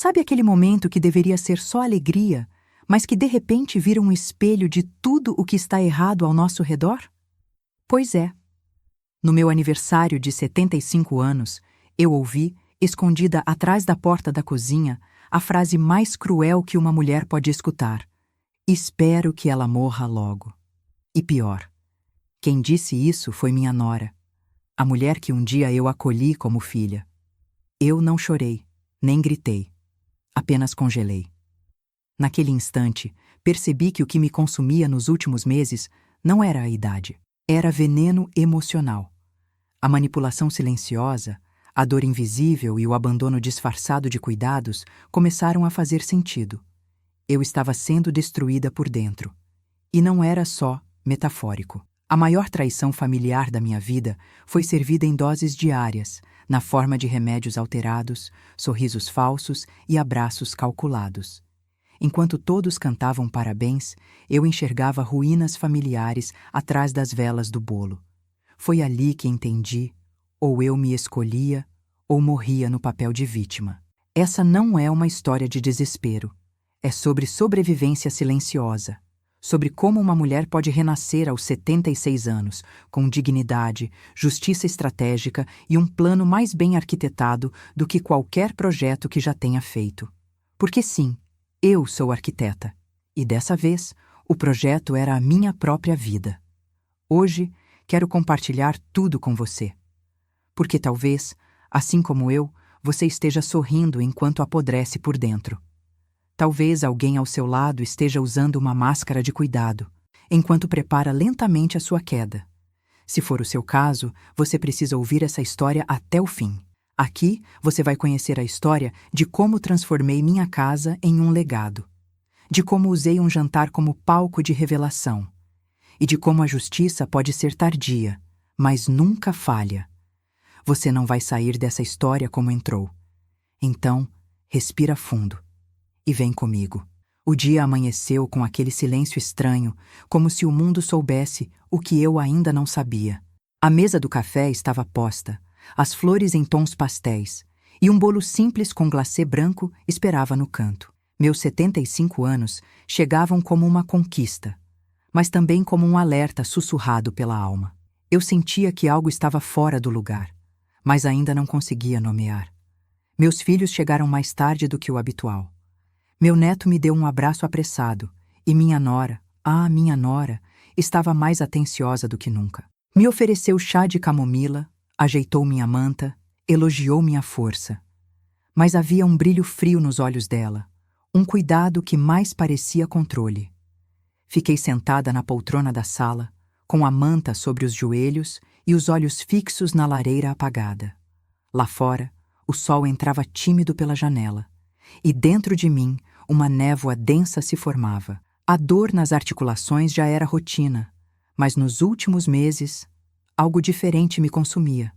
Sabe aquele momento que deveria ser só alegria, mas que de repente vira um espelho de tudo o que está errado ao nosso redor? Pois é. No meu aniversário de 75 anos, eu ouvi, escondida atrás da porta da cozinha, a frase mais cruel que uma mulher pode escutar: espero que ela morra logo. E pior, quem disse isso foi minha nora, a mulher que um dia eu acolhi como filha. Eu não chorei, nem gritei, apenas congelei. Naquele instante, percebi que o que me consumia nos últimos meses não era a idade, era veneno emocional. A manipulação silenciosa, a dor invisível e o abandono disfarçado de cuidados começaram a fazer sentido. Eu estava sendo destruída por dentro. E não era só metafórico. A maior traição familiar da minha vida foi servida em doses diárias, na forma de remédios alterados, sorrisos falsos e abraços calculados. Enquanto todos cantavam parabéns, eu enxergava ruínas familiares atrás das velas do bolo. Foi ali que entendi, ou eu me escolhia, ou morria no papel de vítima. Essa não é uma história de desespero. É sobre sobrevivência silenciosa. Sobre como uma mulher pode renascer aos 76 anos, com dignidade, justiça estratégica e um plano mais bem arquitetado do que qualquer projeto que já tenha feito. Porque sim, eu sou arquiteta. E dessa vez, o projeto era a minha própria vida. Hoje, quero compartilhar tudo com você. Porque talvez, assim como eu, você esteja sorrindo enquanto apodrece por dentro. Talvez alguém ao seu lado esteja usando uma máscara de cuidado, enquanto prepara lentamente a sua queda. Se for o seu caso, você precisa ouvir essa história até o fim. Aqui, você vai conhecer a história de como transformei minha casa em um legado, de como usei um jantar como palco de revelação, e de como a justiça pode ser tardia, mas nunca falha. Você não vai sair dessa história como entrou. Então, respira fundo e vem comigo. O dia amanheceu com aquele silêncio estranho, como se o mundo soubesse o que eu ainda não sabia. A mesa do café estava posta, as flores em tons pastéis, e um bolo simples com glacê branco esperava no canto. Meus 75 anos chegavam como uma conquista, mas também como um alerta sussurrado pela alma. Eu sentia que algo estava fora do lugar, mas ainda não conseguia nomear. Meus filhos chegaram mais tarde do que o habitual. Meu neto me deu um abraço apressado, e minha nora, minha nora, estava mais atenciosa do que nunca. Me ofereceu chá de camomila, ajeitou minha manta, elogiou minha força. Mas havia um brilho frio nos olhos dela, um cuidado que mais parecia controle. Fiquei sentada na poltrona da sala, com a manta sobre os joelhos e os olhos fixos na lareira apagada. Lá fora, o sol entrava tímido pela janela, e dentro de mim, uma névoa densa se formava. A dor nas articulações já era rotina, mas nos últimos meses, algo diferente me consumia.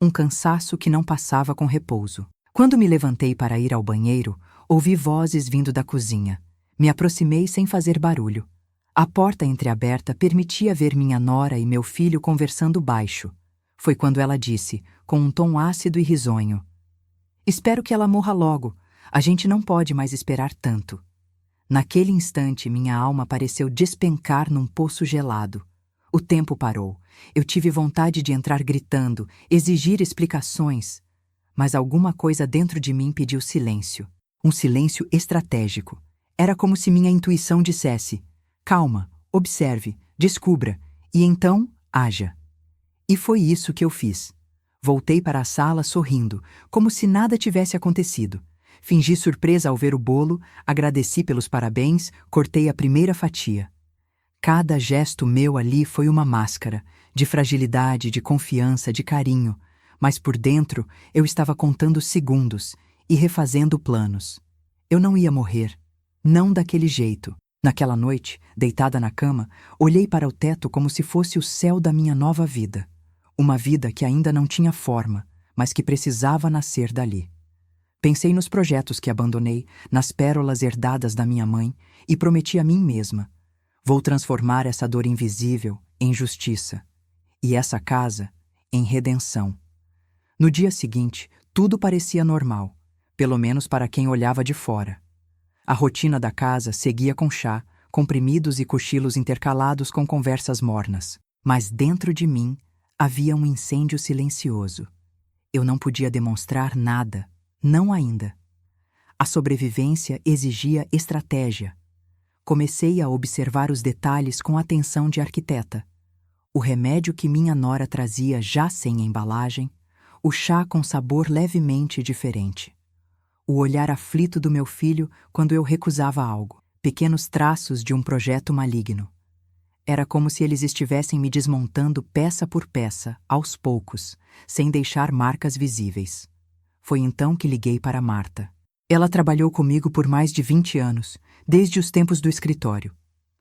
Um cansaço que não passava com repouso. Quando me levantei para ir ao banheiro, ouvi vozes vindo da cozinha. Me aproximei sem fazer barulho. A porta entreaberta permitia ver minha nora e meu filho conversando baixo. Foi quando ela disse, com um tom ácido e risonho: "Espero que ela morra logo. A gente não pode mais esperar tanto." Naquele instante, minha alma pareceu despencar num poço gelado. O tempo parou. Eu tive vontade de entrar gritando, exigir explicações. Mas alguma coisa dentro de mim pediu silêncio. Um silêncio estratégico. Era como se minha intuição dissesse: calma, observe, descubra, e então haja. E foi isso que eu fiz. Voltei para a sala sorrindo, como se nada tivesse acontecido. Fingi surpresa ao ver o bolo, agradeci pelos parabéns, cortei a primeira fatia. Cada gesto meu ali foi uma máscara, de fragilidade, de confiança, de carinho, mas por dentro eu estava contando segundos e refazendo planos. Eu não ia morrer, não daquele jeito. Naquela noite, deitada na cama, olhei para o teto como se fosse o céu da minha nova vida. Uma vida que ainda não tinha forma, mas que precisava nascer dali. Pensei nos projetos que abandonei, nas pérolas herdadas da minha mãe, e prometi a mim mesma: vou transformar essa dor invisível em justiça, e essa casa em redenção. No dia seguinte, tudo parecia normal. pelo menos para quem olhava de fora. A rotina da casa seguia com chá, comprimidos e cochilos intercalados com conversas mornas. Mas dentro de mim havia um incêndio silencioso. Eu não podia demonstrar nada, não ainda. A sobrevivência exigia estratégia. Comecei a observar os detalhes com atenção de arquiteta. O remédio que minha nora trazia já sem embalagem, o chá com sabor levemente diferente. O olhar aflito do meu filho quando eu recusava algo. Pequenos traços de um projeto maligno. Era como se eles estivessem me desmontando peça por peça, aos poucos, sem deixar marcas visíveis. Foi então que liguei para Marta. Ela trabalhou comigo por mais de 20 anos, desde os tempos do escritório.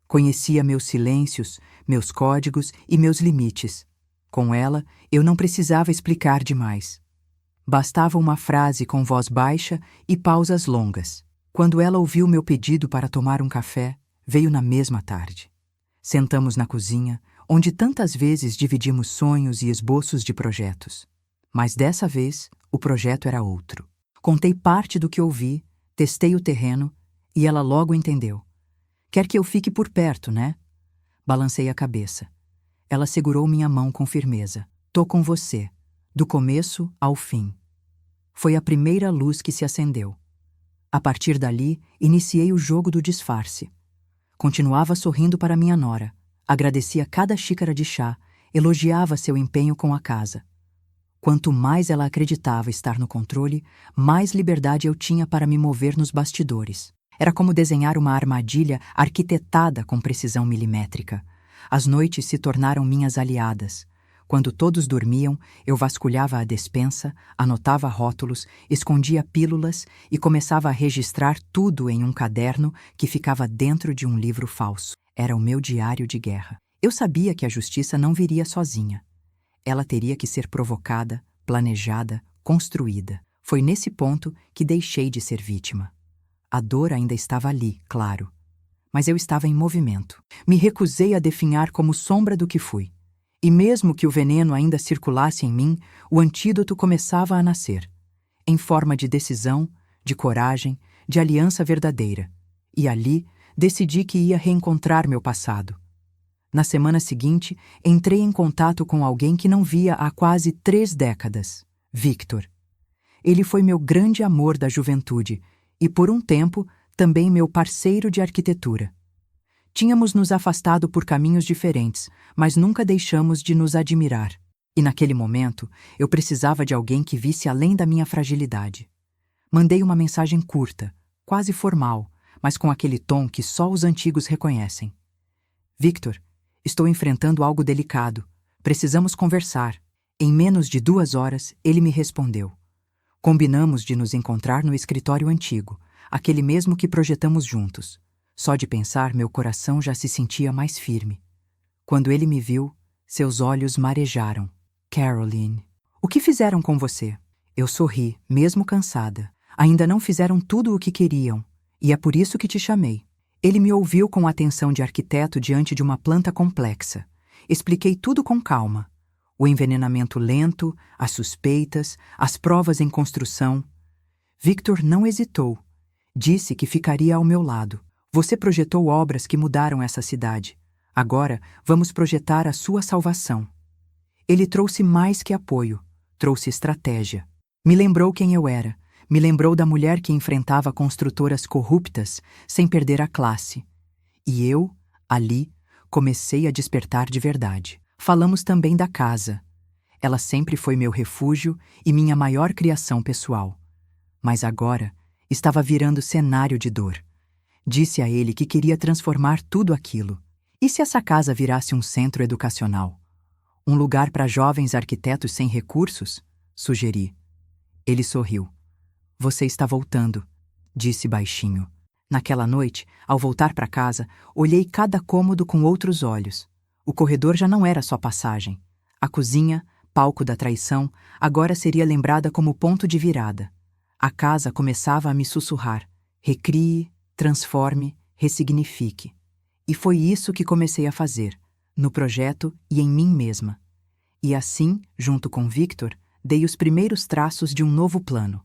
Conhecia meus silêncios, meus códigos e meus limites. Com ela, eu não precisava explicar demais. Bastava uma frase com voz baixa e pausas longas. Quando ela ouviu meu pedido para tomar um café, veio na mesma tarde. Sentamos na cozinha, onde tantas vezes dividimos sonhos e esboços de projetos. Mas dessa vez, o projeto era outro. Contei parte do que ouvi, testei o terreno e ela logo entendeu. Quer que eu fique por perto, né? Balancei a cabeça. Ela segurou minha mão com firmeza. Tô com você, do começo ao fim. Foi a primeira luz que se acendeu. A partir dali, iniciei o jogo do disfarce. Continuava sorrindo para minha nora, agradecia cada xícara de chá, elogiava seu empenho com a casa. Quanto mais ela acreditava estar no controle, mais liberdade eu tinha para me mover nos bastidores. Era como desenhar uma armadilha arquitetada com precisão milimétrica. As noites se tornaram minhas aliadas. Quando todos dormiam, eu vasculhava a despensa, anotava rótulos, escondia pílulas e começava a registrar tudo em um caderno que ficava dentro de um livro falso. Era o meu diário de guerra. Eu sabia que a justiça não viria sozinha. Ela teria que ser provocada, planejada, construída. Foi nesse ponto que deixei de ser vítima. A dor ainda estava ali, claro. Mas eu estava em movimento. Me recusei a definhar como sombra do que fui. E mesmo que o veneno ainda circulasse em mim, o antídoto começava a nascer. Em forma de decisão, de coragem, de aliança verdadeira. E ali, decidi que ia reencontrar meu passado. Na semana seguinte, entrei em contato com alguém que não via há quase 3 décadas. Victor. Ele foi meu grande amor da juventude e, por um tempo, também meu parceiro de arquitetura. Tínhamos nos afastado por caminhos diferentes, mas nunca deixamos de nos admirar. E naquele momento, eu precisava de alguém que visse além da minha fragilidade. Mandei uma mensagem curta, quase formal, mas com aquele tom que só os antigos reconhecem. Victor, estou enfrentando algo delicado. Precisamos conversar. Em menos de 2 horas, ele me respondeu. Combinamos de nos encontrar no escritório antigo, aquele mesmo que projetamos juntos. Só de pensar, meu coração já se sentia mais firme. Quando ele me viu, seus olhos marejaram. Caroline, o que fizeram com você? Eu sorri, mesmo cansada. Ainda não fizeram tudo o que queriam, e é por isso que te chamei. Ele me ouviu com atenção de arquiteto diante de uma planta complexa. Expliquei tudo com calma. O envenenamento lento, as suspeitas, as provas em construção. Victor não hesitou. Disse que ficaria ao meu lado. Você projetou obras que mudaram essa cidade. Agora, vamos projetar a sua salvação. Ele trouxe mais que apoio, trouxe estratégia. Me lembrou quem eu era, me lembrou da mulher que enfrentava construtoras corruptas sem perder a classe. E eu, ali, comecei a despertar de verdade. Falamos também da casa. Ela sempre foi meu refúgio e minha maior criação pessoal. Mas agora, estava virando cenário de dor. Disse a ele que queria transformar tudo aquilo. E se essa casa virasse um centro educacional? Um lugar para jovens arquitetos sem recursos? Sugeri. Ele sorriu. Você está voltando, disse baixinho. Naquela noite, ao voltar para casa, olhei cada cômodo com outros olhos. O corredor já não era só passagem. A cozinha, palco da traição, agora seria lembrada como ponto de virada. A casa começava a me sussurrar. Recrie, transforme, ressignifique. E foi isso que comecei a fazer, no projeto e em mim mesma. E assim, junto com Victor, dei os primeiros traços de um novo plano.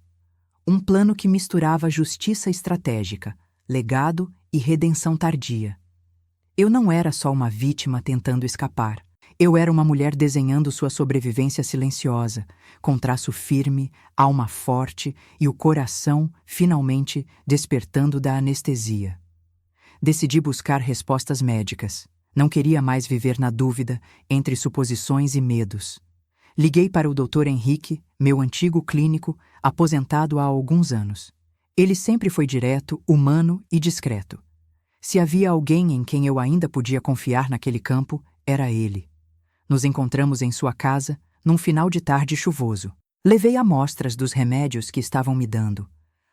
Um plano que misturava justiça estratégica, legado e redenção tardia. Eu não era só uma vítima tentando escapar. Eu era uma mulher desenhando sua sobrevivência silenciosa, com traço firme, alma forte e o coração, finalmente, despertando da anestesia. Decidi buscar respostas médicas. Não queria mais viver na dúvida, entre suposições e medos. Liguei para o Dr. Henrique, meu antigo clínico, aposentado há alguns anos. Ele sempre foi direto, humano e discreto. Se havia alguém em quem eu ainda podia confiar naquele campo, era ele. Nos encontramos em sua casa, num final de tarde chuvoso. Levei amostras dos remédios que estavam me dando,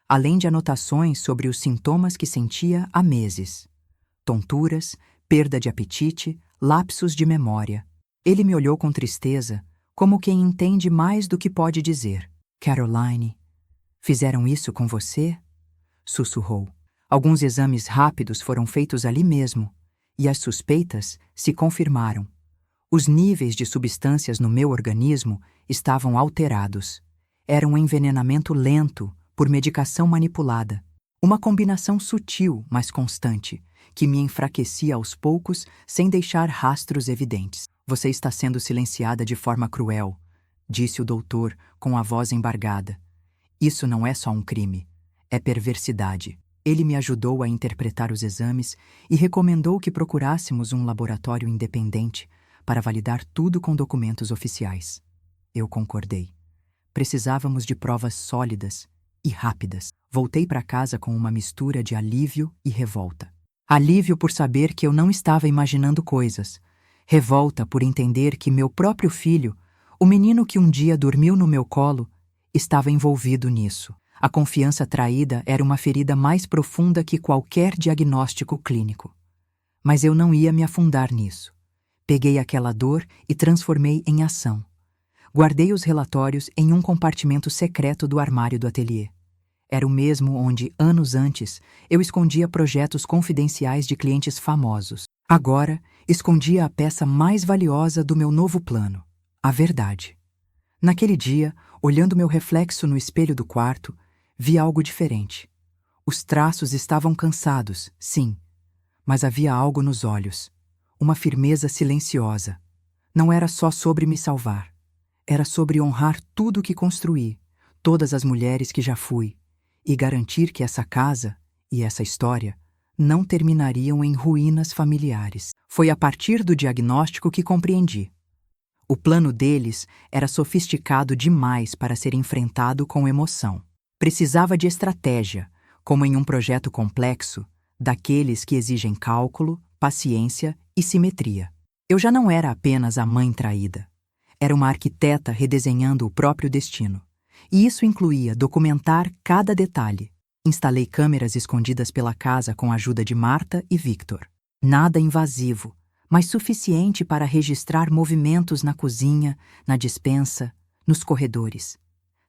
além de anotações sobre os sintomas que sentia há meses. Tonturas, perda de apetite, lapsos de memória. Ele me olhou com tristeza, como quem entende mais do que pode dizer. Caroline, fizeram isso com você? Sussurrou. Alguns exames rápidos foram feitos ali mesmo, e as suspeitas se confirmaram. Os níveis de substâncias no meu organismo estavam alterados. Era um envenenamento lento por medicação manipulada. Uma combinação sutil, mas constante, que me enfraquecia aos poucos sem deixar rastros evidentes. Você está sendo silenciada de forma cruel, disse o doutor com a voz embargada. Isso não é só um crime, é perversidade. Ele me ajudou a interpretar os exames e recomendou que procurássemos um laboratório independente para validar tudo com documentos oficiais. Eu concordei. Precisávamos de provas sólidas e rápidas. Voltei para casa com uma mistura de alívio e revolta. Alívio por saber que eu não estava imaginando coisas. Revolta por entender que meu próprio filho, o menino que um dia dormiu no meu colo, estava envolvido nisso. A confiança traída era uma ferida mais profunda que qualquer diagnóstico clínico. Mas eu não ia me afundar nisso. Peguei aquela dor e transformei em ação. Guardei os relatórios em um compartimento secreto do armário do ateliê. Era o mesmo onde, anos antes, eu escondia projetos confidenciais de clientes famosos. Agora, escondia a peça mais valiosa do meu novo plano, a verdade. Naquele dia, olhando meu reflexo no espelho do quarto, vi algo diferente. Os traços estavam cansados, sim, mas havia algo nos olhos. Uma firmeza silenciosa. Não era só sobre me salvar. Era sobre honrar tudo o que construí, todas as mulheres que já fui, e garantir que essa casa e essa história não terminariam em ruínas familiares. Foi a partir do diagnóstico que compreendi. O plano deles era sofisticado demais para ser enfrentado com emoção. Precisava de estratégia, como em um projeto complexo, daqueles que exigem cálculo, paciência e simetria. Eu já não era apenas a mãe traída. Era uma arquiteta redesenhando o próprio destino. E isso incluía documentar cada detalhe. Instalei câmeras escondidas pela casa com a ajuda de Marta e Victor. Nada invasivo, mas suficiente para registrar movimentos na cozinha, na despensa, nos corredores.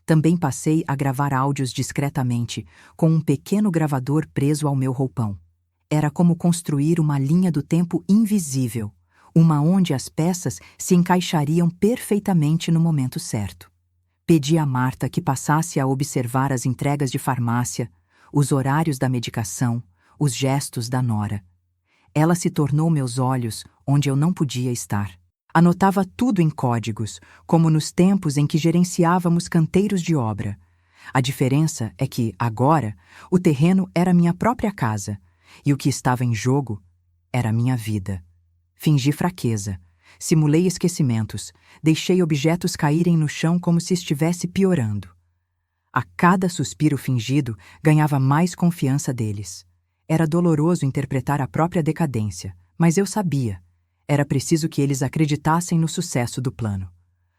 Também passei a gravar áudios discretamente, com um pequeno gravador preso ao meu roupão. Era como construir uma linha do tempo invisível, uma onde as peças se encaixariam perfeitamente no momento certo. Pedi a Marta que passasse a observar as entregas de farmácia, os horários da medicação, os gestos da nora. Ela se tornou meus olhos onde eu não podia estar. Anotava tudo em códigos, como nos tempos em que gerenciávamos canteiros de obra. A diferença é que, agora, o terreno era minha própria casa, e o que estava em jogo era minha vida. Fingi fraqueza, simulei esquecimentos, deixei objetos caírem no chão como se estivesse piorando. A cada suspiro fingido, ganhava mais confiança deles. Era doloroso interpretar a própria decadência, mas eu sabia. Era preciso que eles acreditassem no sucesso do plano.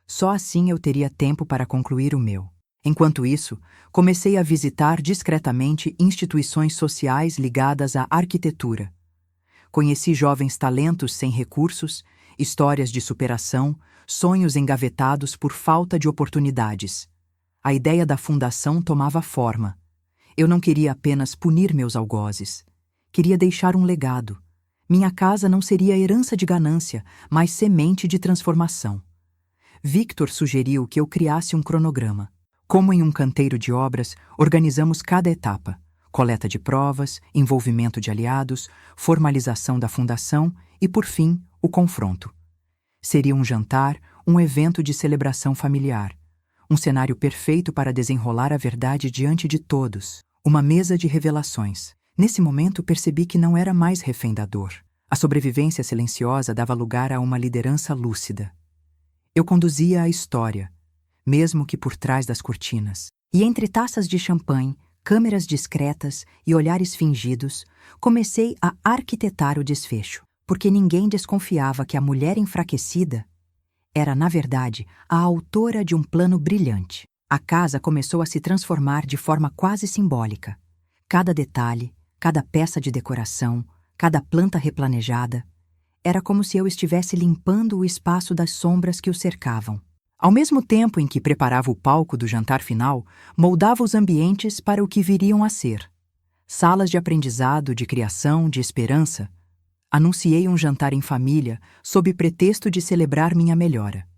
Só assim eu teria tempo para concluir o meu. Enquanto isso, comecei a visitar discretamente instituições sociais ligadas à arquitetura. Conheci jovens talentos sem recursos, histórias de superação, sonhos engavetados por falta de oportunidades. A ideia da fundação tomava forma. Eu não queria apenas punir meus algozes. Queria deixar um legado. Minha casa não seria herança de ganância, mas semente de transformação. Victor sugeriu que eu criasse um cronograma. Como em um canteiro de obras, organizamos cada etapa: coleta de provas, envolvimento de aliados, formalização da fundação e, por fim, o confronto. Seria um jantar, um evento de celebração familiar, um cenário perfeito para desenrolar a verdade diante de todos, uma mesa de revelações. Nesse momento percebi que não era mais refém da dor. A sobrevivência silenciosa dava lugar a uma liderança lúcida. Eu conduzia a história, mesmo que por trás das cortinas. E entre taças de champanhe, câmeras discretas e olhares fingidos, comecei a arquitetar o desfecho, porque ninguém desconfiava que a mulher enfraquecida era, na verdade, a autora de um plano brilhante. A casa começou a se transformar de forma quase simbólica. Cada detalhe, cada peça de decoração, cada planta replanejada, era como se eu estivesse limpando o espaço das sombras que o cercavam. Ao mesmo tempo em que preparava o palco do jantar final, moldava os ambientes para o que viriam a ser. Salas de aprendizado, de criação, de esperança. Anunciei um jantar em família, sob pretexto de celebrar minha melhora.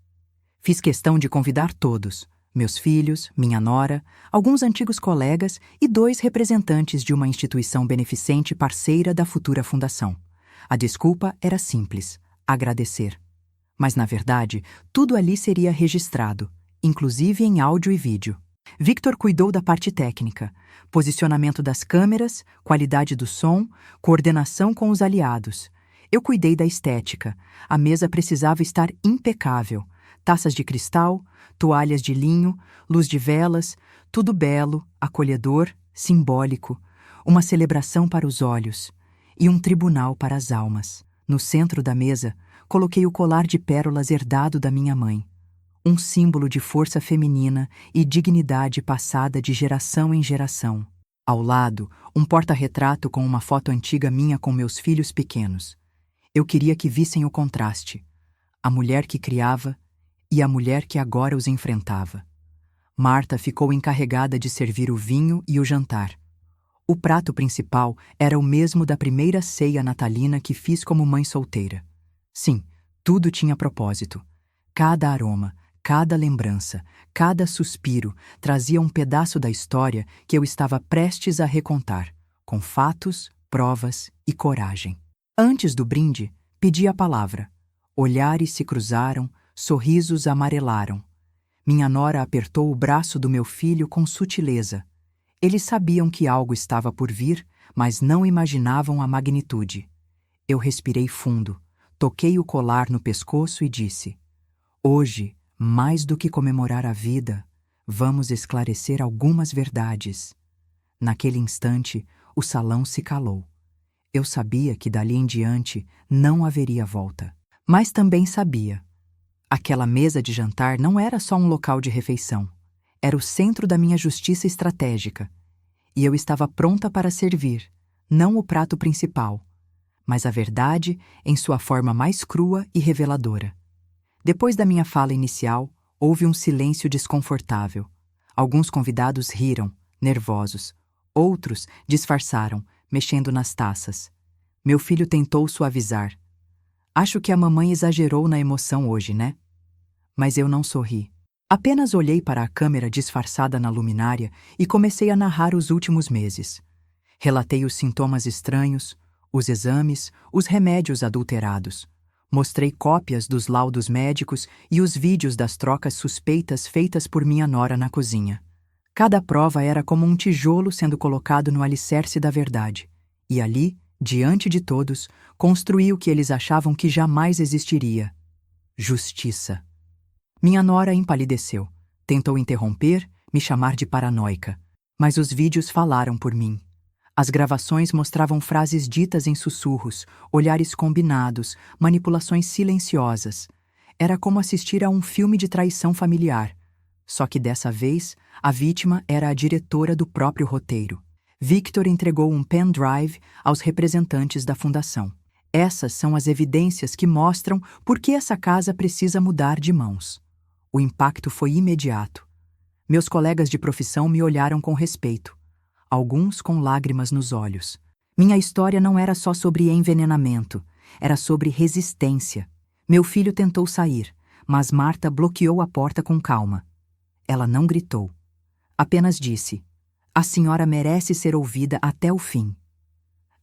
Fiz questão de convidar todos, meus filhos, minha nora, alguns antigos colegas e 2 representantes de uma instituição beneficente parceira da futura fundação. A desculpa era simples: agradecer. Mas, na verdade, tudo ali seria registrado, inclusive em áudio e vídeo. Victor cuidou da parte técnica, posicionamento das câmeras, qualidade do som, coordenação com os aliados. Eu cuidei da estética. A mesa precisava estar impecável. Taças de cristal, toalhas de linho, luz de velas, tudo belo, acolhedor, simbólico. Uma celebração para os olhos e um tribunal para as almas. No centro da mesa, coloquei o colar de pérolas herdado da minha mãe. Um símbolo de força feminina e dignidade passada de geração em geração. Ao lado, um porta-retrato com uma foto antiga minha com meus filhos pequenos. Eu queria que vissem o contraste: a mulher que criava e a mulher que agora os enfrentava. Marta ficou encarregada de servir o vinho e o jantar. O prato principal era o mesmo da primeira ceia natalina que fiz como mãe solteira. Sim, tudo tinha propósito. Cada aroma, cada lembrança, cada suspiro trazia um pedaço da história que eu estava prestes a recontar, com fatos, provas e coragem. Antes do brinde, pedi a palavra. Olhares se cruzaram, sorrisos amarelaram. Minha nora apertou o braço do meu filho com sutileza. Eles sabiam que algo estava por vir, mas não imaginavam a magnitude. Eu respirei fundo, toquei o colar no pescoço e disse: hoje, mais do que comemorar a vida, vamos esclarecer algumas verdades. Naquele instante, o salão se calou. Eu sabia que dali em diante não haveria volta. Mas também sabia: aquela mesa de jantar não era só um local de refeição. Era o centro da minha justiça estratégica. E eu estava pronta para servir, não o prato principal, mas a verdade em sua forma mais crua e reveladora. Depois da minha fala inicial, houve um silêncio desconfortável. Alguns convidados riram, nervosos. Outros disfarçaram, mexendo nas taças. Meu filho tentou suavizar. Acho que a mamãe exagerou na emoção hoje, né? Mas eu não sorri. Apenas olhei para a câmera disfarçada na luminária e comecei a narrar os últimos meses. Relatei os sintomas estranhos, os exames, os remédios adulterados. Mostrei cópias dos laudos médicos e os vídeos das trocas suspeitas feitas por minha nora na cozinha. Cada prova era como um tijolo sendo colocado no alicerce da verdade. E ali, diante de todos, construí o que eles achavam que jamais existiria: justiça. Minha nora empalideceu. Tentou interromper, me chamar de paranoica. Mas os vídeos falaram por mim. As gravações mostravam frases ditas em sussurros, olhares combinados, manipulações silenciosas. Era como assistir a um filme de traição familiar. Só que dessa vez, a vítima era a diretora do próprio roteiro. Victor entregou um pendrive aos representantes da fundação. Essas são as evidências que mostram por que essa casa precisa mudar de mãos. O impacto foi imediato. Meus colegas de profissão me olharam com respeito, alguns com lágrimas nos olhos. Minha história não era só sobre envenenamento, era sobre resistência. Meu filho tentou sair, mas Marta bloqueou a porta com calma. Ela não gritou, Apenas disse: "A senhora merece ser ouvida até o fim."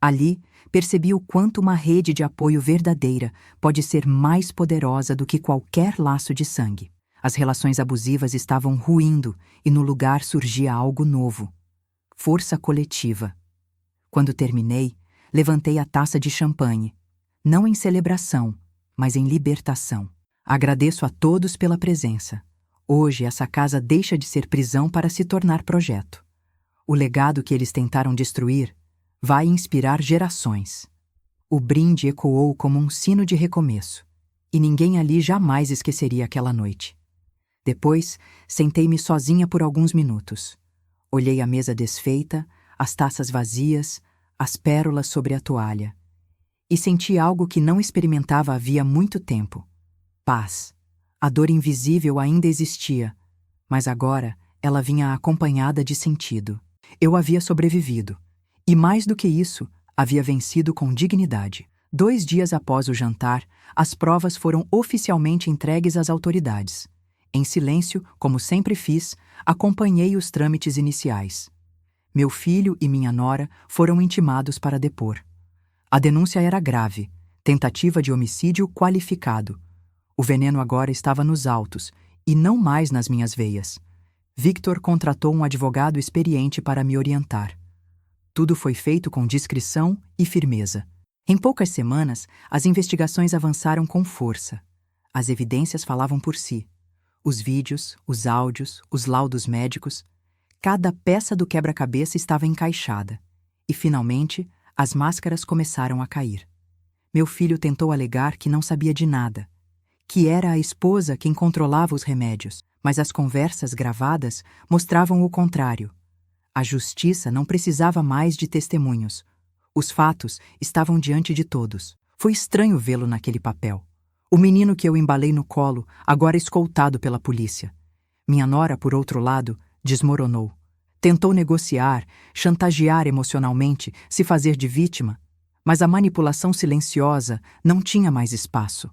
Ali, percebi o quanto uma rede de apoio verdadeira pode ser mais poderosa do que qualquer laço de sangue. As relações abusivas estavam ruindo e no lugar surgia algo novo: força coletiva. Quando terminei, levantei a taça de champanhe, não em celebração, mas em libertação. Agradeço a todos pela presença. Hoje essa casa deixa de ser prisão para se tornar projeto. O legado que eles tentaram destruir vai inspirar gerações. O brinde ecoou como um sino de recomeço, e ninguém ali jamais esqueceria aquela noite. Depois, sentei-me sozinha por alguns minutos. Olhei a mesa desfeita, as taças vazias, as pérolas sobre a toalha. E senti algo que não experimentava havia muito tempo: paz. A dor invisível ainda existia, mas agora ela vinha acompanhada de sentido. Eu havia sobrevivido. E mais do que isso, havia vencido com dignidade. 2 dias após o jantar, as provas foram oficialmente entregues às autoridades. Em silêncio, como sempre fiz, acompanhei os trâmites iniciais. Meu filho e minha nora foram intimados para depor. A denúncia era grave: tentativa de homicídio qualificado. O veneno agora estava nos autos, e não mais nas minhas veias. Victor contratou um advogado experiente para me orientar. Tudo foi feito com discrição e firmeza. Em poucas semanas, as investigações avançaram com força. As evidências falavam por si. Os vídeos, os áudios, os laudos médicos. Cada peça do quebra-cabeça estava encaixada. E, finalmente, as máscaras começaram a cair. Meu filho tentou alegar que não sabia de nada, que era a esposa quem controlava os remédios, mas as conversas gravadas mostravam o contrário. A justiça não precisava mais de testemunhos. Os fatos estavam diante de todos. Foi estranho vê-lo naquele papel. O menino que eu embalei no colo, agora escoltado pela polícia. Minha nora, por outro lado, desmoronou. Tentou negociar, chantagear emocionalmente, se fazer de vítima, mas a manipulação silenciosa não tinha mais espaço.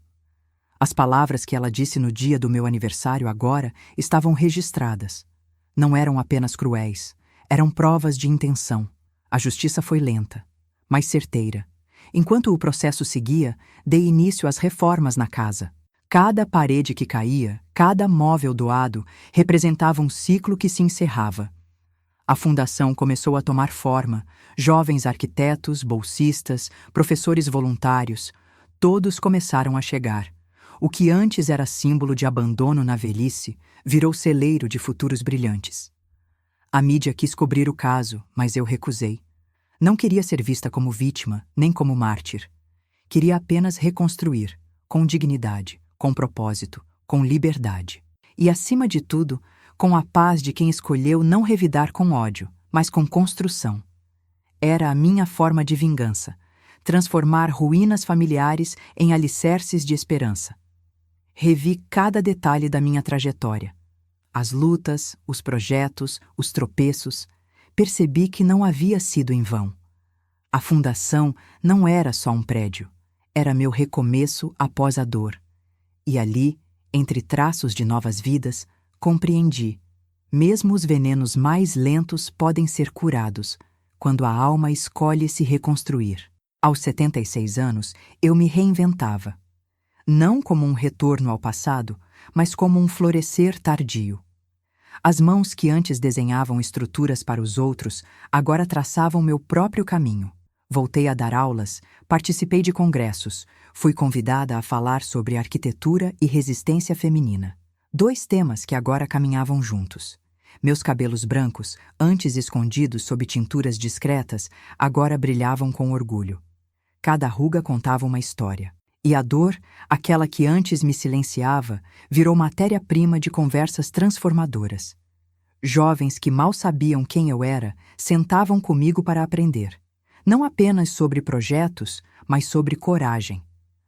As palavras que ela disse no dia do meu aniversário agora estavam registradas. Não eram apenas cruéis. Eram provas de intenção. A justiça foi lenta, mas certeira. Enquanto o processo seguia, dei início às reformas na casa. Cada parede que caía, cada móvel doado, representava um ciclo que se encerrava. A fundação começou a tomar forma. Jovens arquitetos, bolsistas, professores voluntários, todos começaram a chegar. O que antes era símbolo de abandono na velhice, virou celeiro de futuros brilhantes. A mídia quis cobrir o caso, mas eu recusei. Não queria ser vista como vítima, nem como mártir. Queria apenas reconstruir, com dignidade, com propósito, com liberdade. E, acima de tudo, com a paz de quem escolheu não revidar com ódio, mas com construção. Era a minha forma de vingança: transformar ruínas familiares em alicerces de esperança. Revi cada detalhe da minha trajetória. As lutas, os projetos, os tropeços. Percebi que não havia sido em vão. A fundação não era só um prédio. Era meu recomeço após a dor. E ali, entre traços de novas vidas, compreendi: mesmo os venenos mais lentos podem ser curados, quando a alma escolhe se reconstruir. Aos 76 anos, eu me reinventava. Não como um retorno ao passado, mas como um florescer tardio. As mãos que antes desenhavam estruturas para os outros, agora traçavam meu próprio caminho. Voltei a dar aulas, participei de congressos, fui convidada a falar sobre arquitetura e resistência feminina. 2 temas que agora caminhavam juntos. Meus cabelos brancos, antes escondidos sob tinturas discretas, agora brilhavam com orgulho. Cada ruga contava uma história. E a dor, aquela que antes me silenciava, virou matéria-prima de conversas transformadoras. Jovens que mal sabiam quem eu era, sentavam comigo para aprender. Não apenas sobre projetos, mas sobre coragem.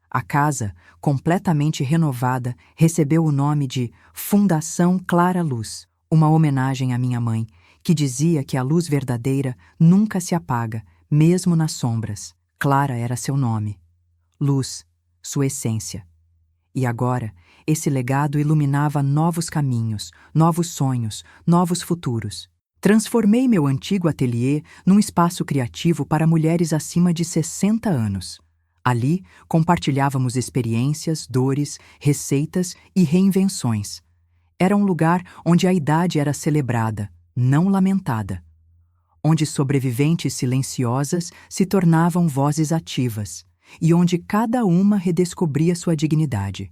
A casa, completamente renovada, recebeu o nome de Fundação Clara Luz, uma homenagem à minha mãe, que dizia que a luz verdadeira nunca se apaga, mesmo nas sombras. Clara era seu nome. Luz, sua essência. E agora, esse legado iluminava novos caminhos, novos sonhos, novos futuros. Transformei meu antigo ateliê num espaço criativo para mulheres acima de 60 anos. Ali, compartilhávamos experiências, dores, receitas e reinvenções. Era um lugar onde a idade era celebrada, não lamentada. Onde sobreviventes silenciosas se tornavam vozes ativas, e onde cada uma redescobria sua dignidade.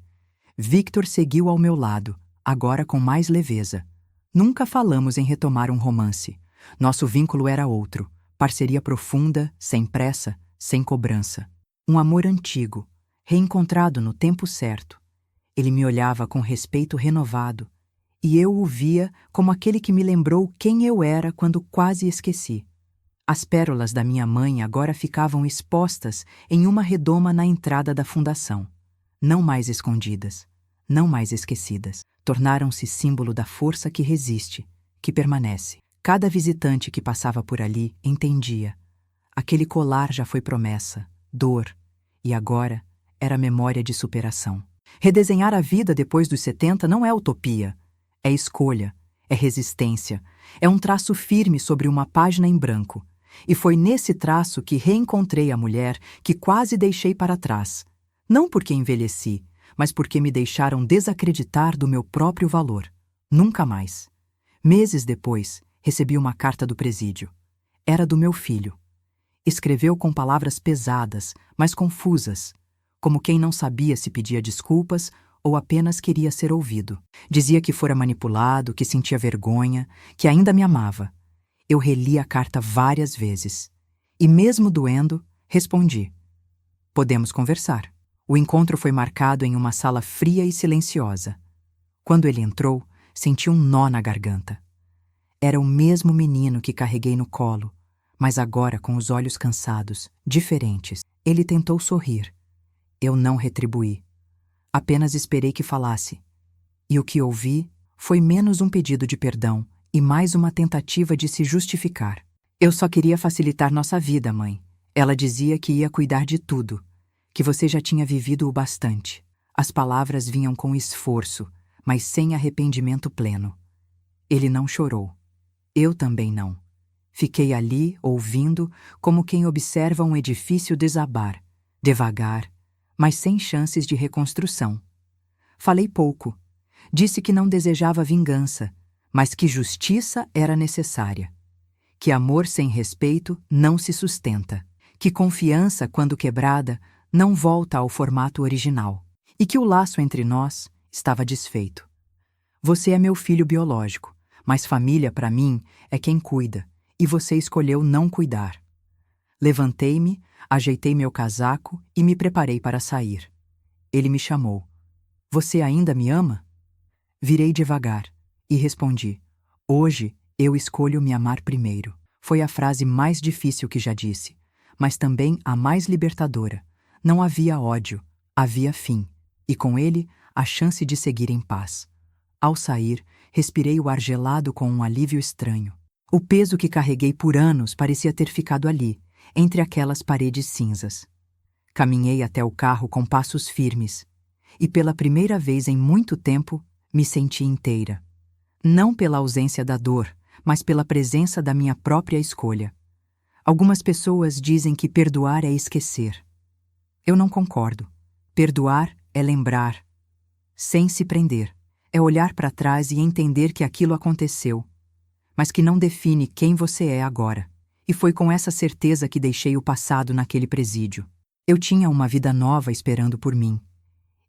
Victor seguiu ao meu lado, agora com mais leveza. Nunca falamos em retomar um romance. Nosso vínculo era outro, parceria profunda, sem pressa, sem cobrança. Um amor antigo, reencontrado no tempo certo. Ele me olhava com respeito renovado, e eu o via como aquele que me lembrou quem eu era quando quase esqueci. As pérolas da minha mãe agora ficavam expostas em uma redoma na entrada da fundação. Não mais escondidas, não mais esquecidas. Tornaram-se símbolo da força que resiste, que permanece. Cada visitante que passava por ali entendia. Aquele colar já foi promessa, dor, e agora era memória de superação. Redesenhar a vida depois dos 70 não é utopia. É escolha, é resistência, é um traço firme sobre uma página em branco. E foi nesse traço que reencontrei a mulher que quase deixei para trás. Não porque envelheci, mas porque me deixaram desacreditar do meu próprio valor. Nunca mais. Meses depois, recebi uma carta do presídio. Era do meu filho. Escreveu com palavras pesadas, mas confusas, como quem não sabia se pedia desculpas ou apenas queria ser ouvido. Dizia que fora manipulado, que sentia vergonha, que ainda me amava. Eu reli a carta várias vezes. E mesmo doendo, respondi. Podemos conversar. O encontro foi marcado em uma sala fria e silenciosa. Quando ele entrou, senti um nó na garganta. Era o mesmo menino que carreguei no colo, mas agora com os olhos cansados, diferentes. Ele tentou sorrir. Eu não retribuí. Apenas esperei que falasse. E o que ouvi foi menos um pedido de perdão e mais uma tentativa de se justificar. Eu só queria facilitar nossa vida, mãe. Ela dizia que ia cuidar de tudo, que você já tinha vivido o bastante. As palavras vinham com esforço, mas sem arrependimento pleno. Ele não chorou. Eu também não. Fiquei ali, ouvindo, como quem observa um edifício desabar, devagar, mas sem chances de reconstrução. Falei pouco. Disse que não desejava vingança, mas que justiça era necessária. Que amor sem respeito não se sustenta. Que confiança, quando quebrada, não volta ao formato original. E que o laço entre nós estava desfeito. Você é meu filho biológico, mas família, para mim, é quem cuida, e você escolheu não cuidar. Levantei-me, ajeitei meu casaco e me preparei para sair. Ele me chamou. Você ainda me ama? Virei devagar e respondi. Hoje eu escolho me amar primeiro. Foi a frase mais difícil que já disse, mas também a mais libertadora. Não havia ódio, havia fim, e com ele a chance de seguir em paz. Ao sair, respirei o ar gelado com um alívio estranho. O peso que carreguei por anos parecia ter ficado ali, entre aquelas paredes cinzas. Caminhei até o carro com passos firmes, e pela primeira vez em muito tempo me senti inteira. Não pela ausência da dor, mas pela presença da minha própria escolha. Algumas pessoas dizem que perdoar é esquecer. Eu não concordo. Perdoar é lembrar, sem se prender. É olhar para trás e entender que aquilo aconteceu, mas que não define quem você é agora. E foi com essa certeza que deixei o passado naquele presídio. Eu tinha uma vida nova esperando por mim.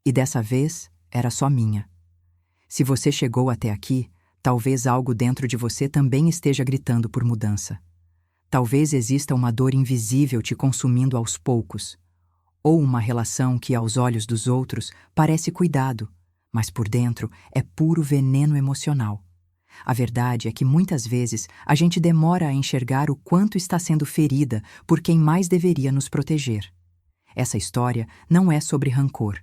E dessa vez, era só minha. Se você chegou até aqui, talvez algo dentro de você também esteja gritando por mudança. Talvez exista uma dor invisível te consumindo aos poucos, ou uma relação que, aos olhos dos outros, parece cuidado, mas por dentro é puro veneno emocional. A verdade é que muitas vezes a gente demora a enxergar o quanto está sendo ferida por quem mais deveria nos proteger. Essa história não é sobre rancor.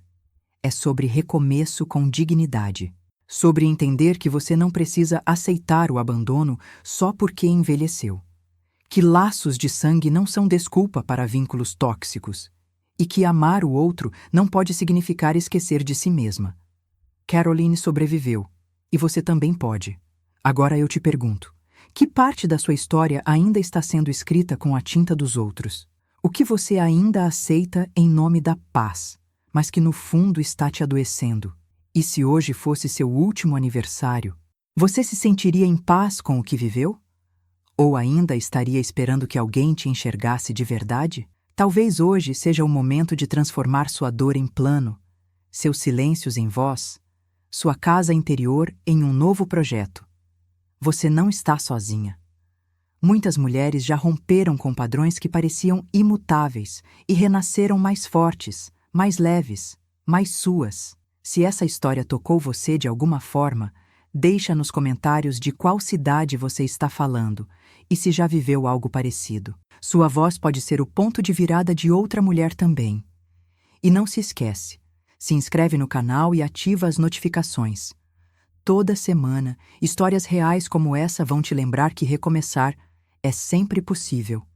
É sobre recomeço com dignidade. Sobre entender que você não precisa aceitar o abandono só porque envelheceu. Que laços de sangue não são desculpa para vínculos tóxicos. e que amar o outro não pode significar esquecer de si mesma. Caroline sobreviveu, e você também pode. Agora eu te pergunto, que parte da sua história ainda está sendo escrita com a tinta dos outros? O que você ainda aceita em nome da paz, mas que no fundo está te adoecendo? E se hoje fosse seu último aniversário, você se sentiria em paz com o que viveu? Ou ainda estaria esperando que alguém te enxergasse de verdade? Talvez hoje seja o momento de transformar sua dor em plano, seus silêncios em voz, sua casa interior em um novo projeto. Você não está sozinha. Muitas mulheres já romperam com padrões que pareciam imutáveis e renasceram mais fortes, mais leves, mais suas. Se essa história tocou você de alguma forma, deixa nos comentários de qual cidade você está falando e se já viveu algo parecido. Sua voz pode ser o ponto de virada de outra mulher também. E não se esquece, se inscreve no canal e ativa as notificações. Toda semana, histórias reais como essa vão te lembrar que recomeçar é sempre possível.